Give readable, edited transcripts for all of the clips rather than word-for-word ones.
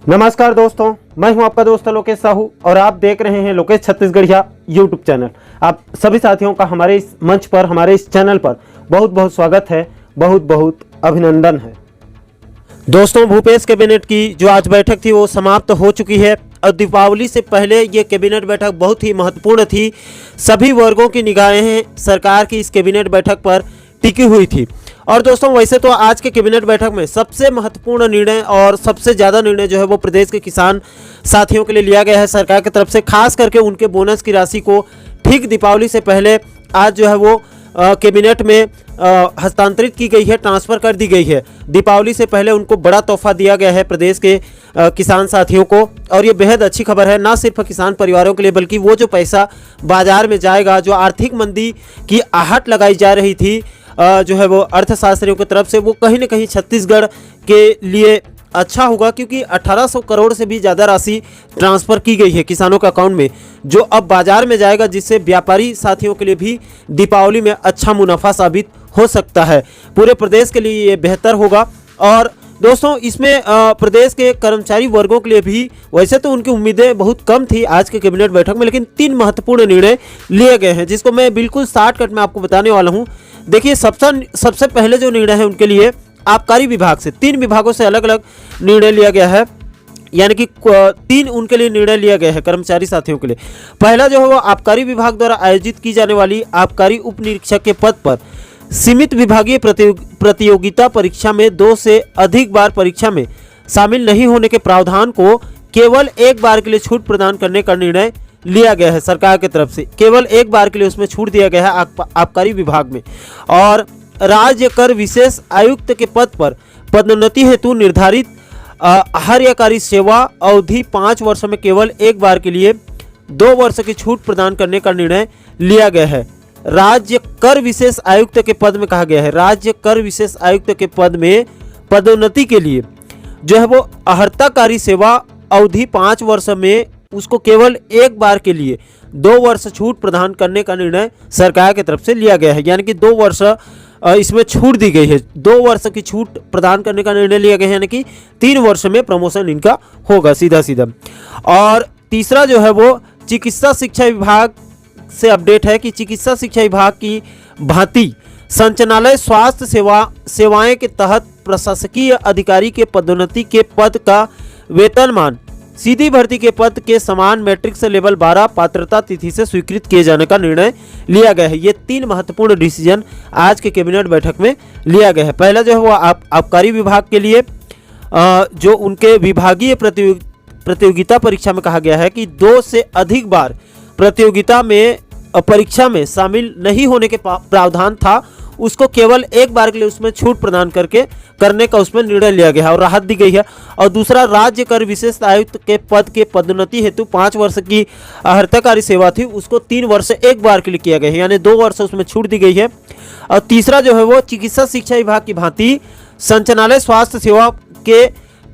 नमस्कार दोस्तों, मैं हूं आपका दोस्त लोकेश साहू और आप देख रहे हैं लोकेश छत्तीसगढ़िया यूट्यूब चैनल। आप सभी साथियों का हमारे इस मंच पर, हमारे इस चैनल पर बहुत बहुत स्वागत है, बहुत बहुत अभिनंदन है। दोस्तों, भूपेश कैबिनेट की जो आज बैठक थी वो समाप्त हो चुकी है और दीपावली से पहले ये कैबिनेट बैठक बहुत ही महत्वपूर्ण थी। सभी वर्गों की निगाहें सरकार की इस कैबिनेट बैठक पर टिकी हुई थी। और दोस्तों, वैसे तो आज के कैबिनेट बैठक में सबसे महत्वपूर्ण निर्णय और सबसे ज़्यादा निर्णय जो है वो प्रदेश के किसान साथियों के लिए लिया गया है सरकार की तरफ से। खास करके उनके बोनस की राशि को ठीक दीपावली से पहले आज जो है वो कैबिनेट में हस्तांतरित की गई है, ट्रांसफ़र कर दी गई है। दीपावली से पहले उनको बड़ा तोहफा दिया गया है प्रदेश के किसान साथियों को और ये बेहद अच्छी खबर है, ना सिर्फ किसान परिवारों के लिए बल्कि वो जो पैसा बाजार में जाएगा, जो आर्थिक मंदी की आहट लगाई जा रही थी जो है वो अर्थशास्त्रियों की तरफ से, वो कहीं ना कहीं छत्तीसगढ़ के लिए अच्छा होगा, क्योंकि 1800 करोड़ से भी ज़्यादा राशि ट्रांसफ़र की गई है किसानों के अकाउंट में, जो अब बाजार में जाएगा, जिससे व्यापारी साथियों के लिए भी दीपावली में अच्छा मुनाफा साबित हो सकता है। पूरे प्रदेश के लिए ये बेहतर होगा। और दोस्तों, इसमें प्रदेश के कर्मचारी वर्गों के लिए भी, वैसे तो उनकी उम्मीदें बहुत कम थी आज के कैबिनेट बैठक में, लेकिन 3 महत्वपूर्ण निर्णय लिए गए हैं जिसको मैं बिल्कुल शॉर्टकट में आपको बताने वाला हूं। देखिए, सबसे पहले जो निर्णय है उनके लिए आबकारी विभाग से 3 विभागों से अलग अलग निर्णय लिया गया है, यानी कि 3 उनके लिए निर्णय लिया गया है कर्मचारी साथियों के लिए। पहला जो है वो आबकारी विभाग द्वारा आयोजित की जाने वाली आबकारी उप निरीक्षक के पद पर सीमित विभागीय प्रतियोगिता परीक्षा में 2 से अधिक बार परीक्षा में शामिल नहीं होने के प्रावधान को केवल एक बार के लिए छूट प्रदान करने का निर्णय लिया गया है सरकार की तरफ से। केवल एक बार के लिए उसमें छूट दिया गया है आबकारी विभाग में। और राज्य कर विशेष आयुक्त के पद पर पदोन्नति हेतु निर्धारित आहार्यकारी सेवा अवधि 5 वर्ष में केवल एक बार के लिए 2 वर्ष की छूट प्रदान करने का निर्णय लिया गया है। राज्य कर विशेष आयुक्त के पद में कहा गया है, राज्य कर विशेष आयुक्त के पद में पदोन्नति के लिए जो है वो अर्हताकारी सेवा अवधि 5 वर्ष में उसको केवल एक बार के लिए 2 वर्ष छूट प्रदान करने का निर्णय सरकार की तरफ से लिया गया है। यानी कि 2 वर्ष इसमें छूट दी गई है, 2 वर्ष की छूट प्रदान करने का निर्णय लिया गया है, यानी कि 3 वर्ष में प्रमोशन इनका होगा सीधा सीधा। और तीसरा जो है वो चिकित्सा शिक्षा विभाग से अपडेट है कि चिकित्सा शिक्षा विभाग की भांति संचालनालय स्वास्थ्य सेवाएं के तहत प्रशासकीय अधिकारी के पदोन्नति के पद का वेतनमान सीधी भर्ती के पद के समान मैट्रिक से लेवल 12 पात्रता तिथि से स्वीकृत किए जाने का निर्णय लिया गया है। ये 3 महत्वपूर्ण डिसीजन आज के कैबिनेट बैठक में लिया गया है। पहला जो है वो आबकारी विभाग के लिए जो उनके विभागीय प्रतियोगिता परीक्षा में कहा गया है कि 2 से अधिक बार प्रतियोगिता में परीक्षा में शामिल नहीं होने के प्रावधान था, उसको केवल एक बार के लिए उसमें छूट प्रदान करने का उसमें निर्णय लिया गया है और राहत दी गई है। और दूसरा, राज्य कर विशेष आयुक्त के पद के पदोन्नति हेतु 5 वर्ष की अर्हताकारी सेवा थी, उसको 3 वर्ष एक बार के लिए किया गया है, यानी 2 वर्ष उसमें छूट दी गई है। और तीसरा जो है वो चिकित्सा शिक्षा विभाग की भांति संचालनालय स्वास्थ्य सेवा के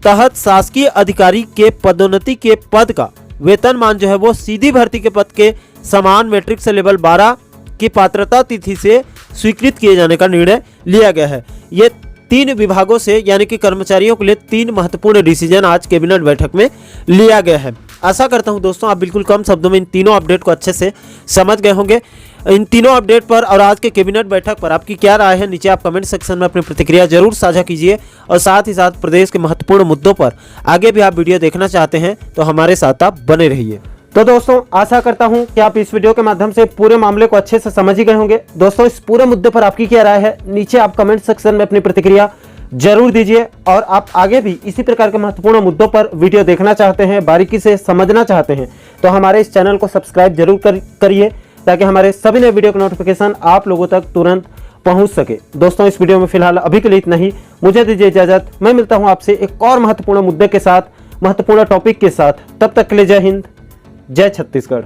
तहत शासकीय अधिकारी के पदोन्नति के पद का वेतनमान जो है वो सीधी भर्ती के पद के समान मैट्रिक से लेवल 12 की पात्रता तिथि से स्वीकृत किए जाने का निर्णय लिया गया है। ये 3 विभागों से, यानी कि कर्मचारियों के लिए 3 महत्वपूर्ण डिसीजन आज कैबिनेट बैठक में लिया गया है। आशा करता हूं दोस्तों आप बिल्कुल कम शब्दों में इन तीनों अपडेट को अच्छे से समझ गए होंगे। इन तीनों अपडेट पर और आज के कैबिनेट बैठक पर आपकी क्या राय है, नीचे आप कमेंट सेक्शन में अपनी प्रतिक्रिया जरूर साझा कीजिए। और साथ ही साथ प्रदेश के महत्वपूर्ण मुद्दों पर आगे भी आप वीडियो देखना चाहते हैं तो हमारे साथ आप बने रहिए। तो दोस्तों, आशा करता हूं कि आप इस वीडियो के माध्यम से पूरे मामले को अच्छे से समझ ही गए होंगे। दोस्तों, इस पूरे मुद्दे पर आपकी क्या राय है, नीचे आप कमेंट सेक्शन में अपनी प्रतिक्रिया जरूर दीजिए। और आप आगे भी इसी प्रकार के महत्वपूर्ण मुद्दों पर वीडियो देखना चाहते हैं, बारीकी से समझना चाहते हैं, तो हमारे इस चैनल को सब्सक्राइब जरूर करिए, ताकि हमारे सभी नए वीडियो का नोटिफिकेशन आप लोगों तक तुरंत पहुंच सके। दोस्तों, इस वीडियो में फिलहाल अभी के लिए इतना ही। मुझे दीजिए इजाजत। मैं मिलता हूं आपसे एक और महत्वपूर्ण मुद्दे के साथ, महत्वपूर्ण टॉपिक के साथ। तब तक के लिए जय हिंद, जय छत्तीसगढ़।